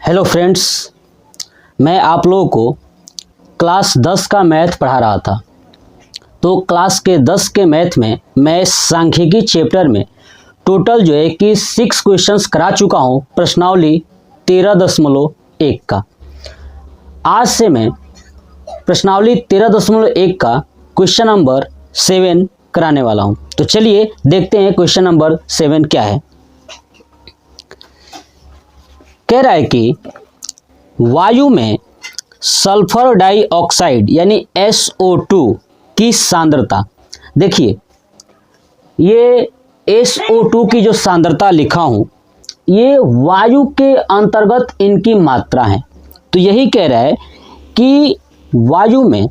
Hello friends, मैं आप लोगों को क्लास 10 का मैथ पढ़ा रहा था। तो क्लास के 10 के मैथ में मैं सांख्यिकी चैप्टर में टोटल जो है कि 6 क्वेश्चंस करा चुका हूँ, प्रश्नावली 13.1 का। आज से मैं प्रश्नावली 13.1 का क्वेश्चन नंबर 7 कराने वाला हूँ। तो चलिए देखते हैं क्वेश्चन नंबर 7 क्या है। कह रहा है कि वायु में सल्फर डाइऑक्साइड यानी SO2 की सांद्रता, देखिए ये SO2 की जो सांद्रता लिखा हूं ये वायु के अंतर्गत इनकी मात्रा है। तो यही कह रहा है कि वायु में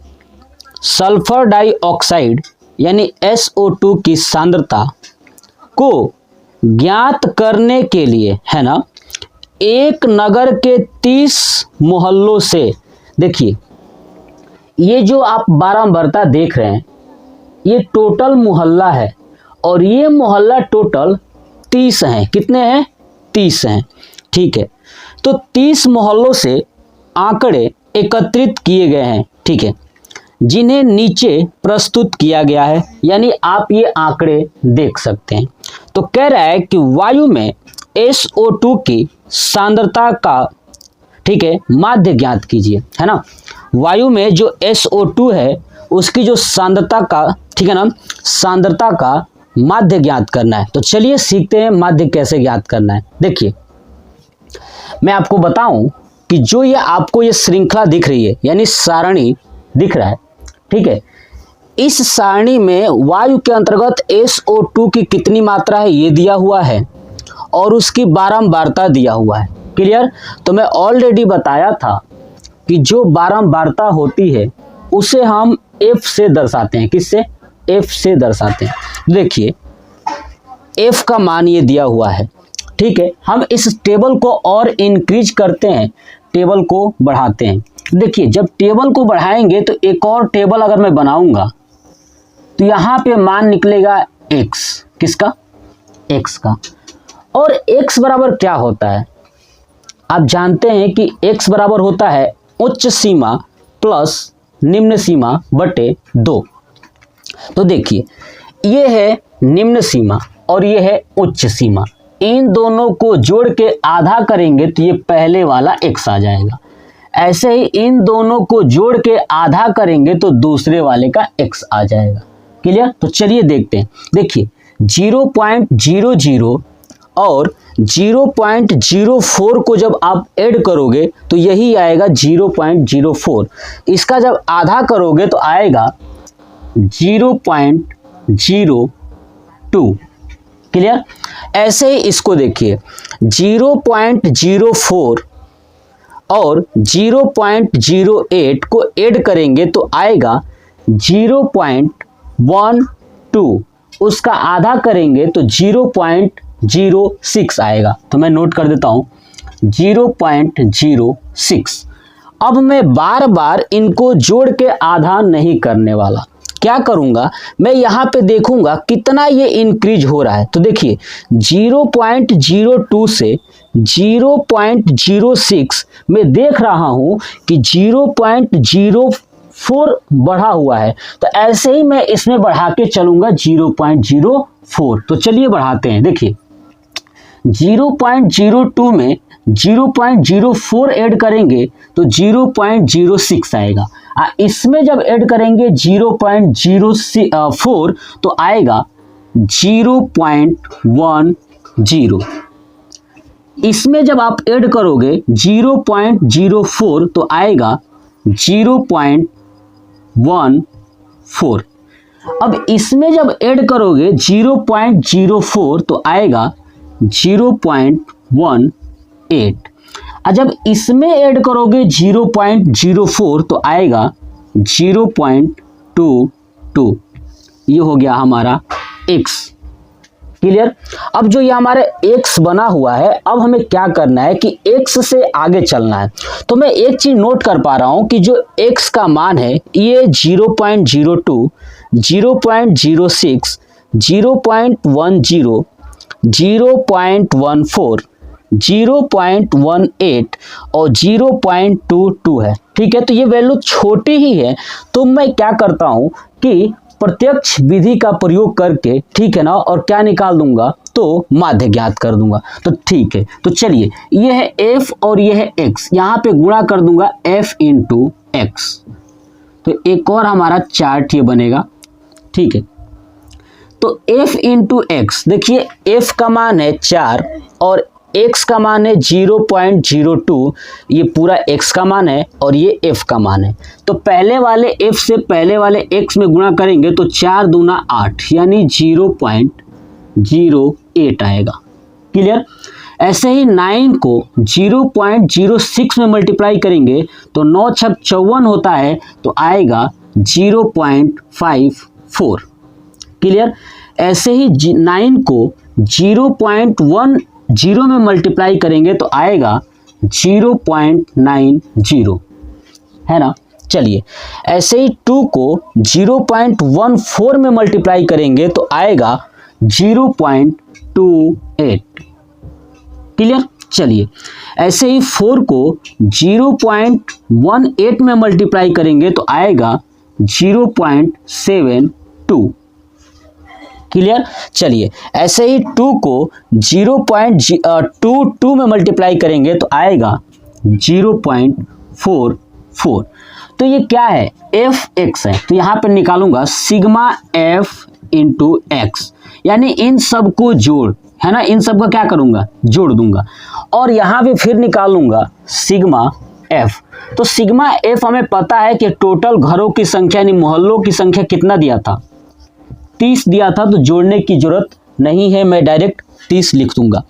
सल्फर डाइऑक्साइड यानी SO2 की सांद्रता को ज्ञात करने के लिए, है ना, एक नगर के 30 मोहल्लों से, देखिए ये जो आप बारंबारता देख रहे हैं ये टोटल मोहल्ला है और ये मोहल्ला टोटल 30 हैं। कितने हैं? 30 हैं। ठीक है, तो 30 मोहल्लों से आंकड़े एकत्रित किए गए हैं, ठीक है, जिन्हें नीचे प्रस्तुत किया गया है। यानी आप ये आंकड़े देख सकते हैं। तो कह रहा है कि वायु में SO2 की सांद्रता का, ठीक है, माध्य ज्ञात कीजिए, है ना। वायु में जो SO2 है उसकी जो सांद्रता का, ठीक है ना, सांद्रता का माध्य ज्ञात करना है। तो चलिए सीखते हैं माध्य कैसे ज्ञात करना है। देखिए मैं आपको बताऊं कि जो ये आपको ये श्रृंखला दिख रही है यानी सारणी दिख रहा है, ठीक है, इस सारणी में वायु के अंतर्गत SO2 की कितनी मात्रा है ये दिया हुआ है और उसकी बारंबारता दिया हुआ है। क्लियर? तो मैं ऑलरेडी बताया था कि जो बारंबारता होती है उसे हम F से दर्शाते हैं। किससे? F से दर्शाते हैं। देखिए F का मान ये दिया हुआ है, ठीक है। हम इस टेबल को और इंक्रीज करते हैं, टेबल को बढ़ाते हैं। देखिए जब टेबल को बढ़ाएंगे तो एक और टेबल अगर मैं बनाऊंगा तो यहाँ पे मान निकलेगा X। किसका? X का। और X बराबर क्या होता है? आप जानते हैं कि X बराबर होता है उच्च सीमा प्लस निम्न सीमा बटे 2। तो देखिए ये है निम्न सीमा और ये है उच्च सीमा। इन दोनों को जोड़ के आधा करेंगे तो ये पहले वाला X आ जाएगा। ऐसे ही इन दोनों को जोड़ के आधा करेंगे तो दूसरे वाले का X आ जाएगा। क्लियर? तो चलिए देखते हैं। देखिए 0.00 और 0.04 को जब आप ऐड करोगे तो यही आएगा 0.04। इसका जब आधा करोगे तो आएगा 0.02। क्लियर? ऐसे ही इसको देखिए 0.04 और 0.08 को ऐड करेंगे तो आएगा 0.12। उसका आधा करेंगे तो 0.06 आएगा। तो मैं नोट कर देता हूं 0.06। अब मैं बार बार इनको जोड़ के आधा नहीं करने वाला। क्या करूंगा? मैं यहाँ पे देखूंगा कितना ये इंक्रीज हो रहा है। तो देखिए 0.02 से 0.06 में देख रहा हूं कि 0.04 बढ़ा हुआ है। तो ऐसे ही मैं इसमें बढ़ा के चलूंगा 0.04। तो चलिए बढ़ाते हैं। देखिए 0.02 में 0.04 ऐड करेंगे तो 0.06 आएगा। इसमें जब ऐड करेंगे 0.04 तो आएगा 0.10। इसमें जब आप ऐड करोगे 0.04 तो आएगा 0.14। अब इसमें जब ऐड करोगे 0.04 तो आएगा 0.18। जब इसमें ऐड करोगे 0.04 तो आएगा 0.22। ये हो गया हमारा X। क्लियर? अब जो ये हमारे X बना हुआ है, अब हमें क्या करना है कि X से आगे चलना है। तो मैं एक चीज नोट कर पा रहा हूं कि जो X का मान है ये 0.02, 0.06, 0.10, 0.14, 0.18 और 0.22 है। ठीक है, तो ये वैल्यू छोटी ही है, तो मैं क्या करता हूं कि प्रत्यक्ष विधि का प्रयोग करके, ठीक है ना, और क्या निकाल दूंगा, तो माध्य ज्ञात कर दूंगा। तो ठीक है, तो चलिए ये है f और ये है x, यहाँ पे गुणा कर दूंगा f इंटू एक्स, तो एक और हमारा चार्ट ये बनेगा। ठीक है, तो f इंटू एक्स, देखिए f का मान है 4 और x का मान है 0.02, ये पूरा x का मान है और ये f का मान है। तो पहले वाले f से पहले वाले x में गुणा करेंगे तो 4 दूना 8 यानी 0.08 आएगा। क्लियर? ऐसे ही 9 को 0.06 में मल्टीप्लाई करेंगे तो 9 छक 54 होता है, तो आएगा 0.54। क्लियर? ऐसे ही 9 को 0.10 में मल्टीप्लाई करेंगे तो आएगा 0.90, है ना। चलिए ऐसे ही 2 को 0.14 में मल्टीप्लाई करेंगे तो आएगा 0.28। क्लियर? चलिए ऐसे ही 4 को 0.18 में मल्टीप्लाई करेंगे तो आएगा 0.72। क्लियर? चलिए ऐसे ही 2 को 0.22 में मल्टीप्लाई करेंगे तो आएगा 0.44। तो ये क्या है, एफ एक्स है, तो यहाँ पर निकालूंगा सिग्मा एफ इंटू एक्स, यानी इन सब को जोड़, है ना, इन सब का क्या करूंगा, जोड़ दूंगा, और यहाँ पे फिर निकालूंगा सिग्मा एफ। तो सिग्मा एफ हमें पता है कि टोटल घरों की संख्या यानी मोहल्लों की संख्या कितना दिया था, 30 दिया था, तो जोड़ने की जरूरत नहीं है, मैं डायरेक्ट 30 लिख दूंगा।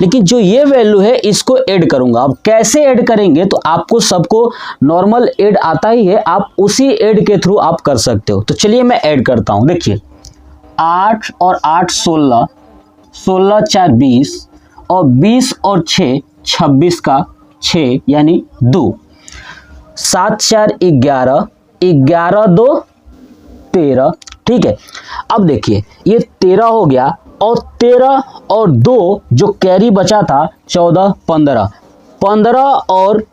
लेकिन जो ये वैल्यू है इसको ऐड करूंगा। अब कैसे ऐड करेंगे, तो आपको सबको नॉर्मल ऐड आता ही है, आप उसी ऐड के थ्रू आप कर सकते हो। तो चलिए मैं ऐड करता हूं। देखिए 8 और 8 16, 16 4 20 और 20 और 6 26 का 6 यानी 2, 7 4 11, 11 2 13। ठीक है, अब देखिए ये 13 हो गया और 13 और 2 जो कैरी बचा था 14 15, 15 और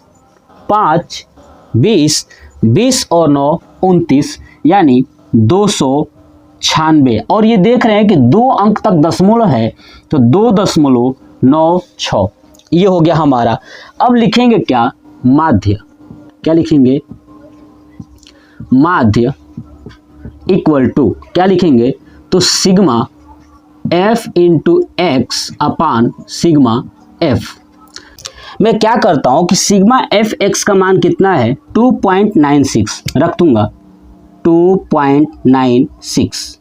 5 20, 20 और 9 29 यानी 296। और ये देख रहे हैं कि 2 अंक तक दशमलव है, तो 2.96 ये हो गया हमारा। अब लिखेंगे क्या, माध्य। क्या लिखेंगे, माध्य इक्वल टू क्या लिखेंगे, तो सिग्मा एफ इंटू एक्स अपान सिग्मा एफ। मैं क्या करता हूं कि सिग्मा एफ एक्स का मान कितना है 2.96 रख दूंगा, 2.96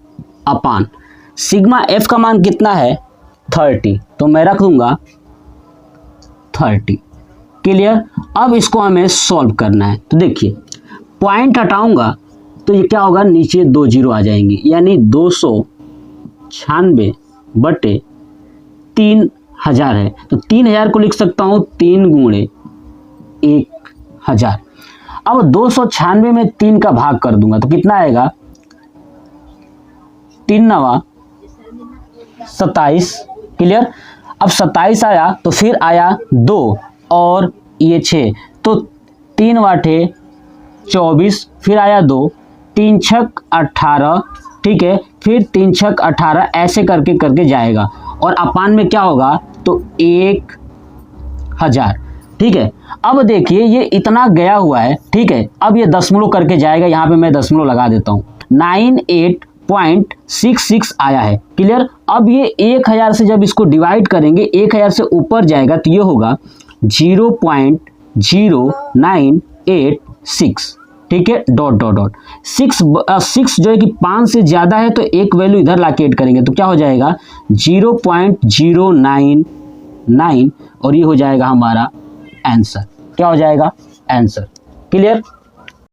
अपान सिग्मा एफ का मान कितना है 30, तो मैं रख दूंगा 30। क्लियर? अब इसको हमें सॉल्व करना है। तो देखिए पॉइंट हटाऊंगा तो ये क्या होगा, नीचे 2 जीरो आ जाएंगे, यानी 296 बटे 3000 है, तो 3000 को लिख सकता हूँ 3 गुणे 1000। अब 296 में 3 का भाग कर दूंगा तो कितना आएगा, 3 9 27। क्लियर? अब 27 आया तो फिर आया 2 और ये 6, तो 3 वाटे 24, फिर आया 2, 3 छक 18। ठीक है, फिर 3 छक 18, ऐसे करके करके जाएगा और अपान में क्या होगा, तो 1000। ठीक है, अब देखिए ये इतना गया हुआ है। ठीक है, अब ये दशमलव करके जाएगा, यहाँ पे मैं दशमलव लगा देता हूँ, 98.66 आया है। क्लियर? अब ये 1000 से जब इसको डिवाइड करेंगे, 1000 से ऊपर जाएगा तो ये होगा 0.0986। ठीक है, डॉट डॉट डॉट 6 जो है कि 5 से ज़्यादा है तो एक वैल्यू इधर लाके ऐड करेंगे तो क्या हो जाएगा 0.099 और ये हो जाएगा हमारा आंसर। क्या हो जाएगा, आंसर। क्लियर?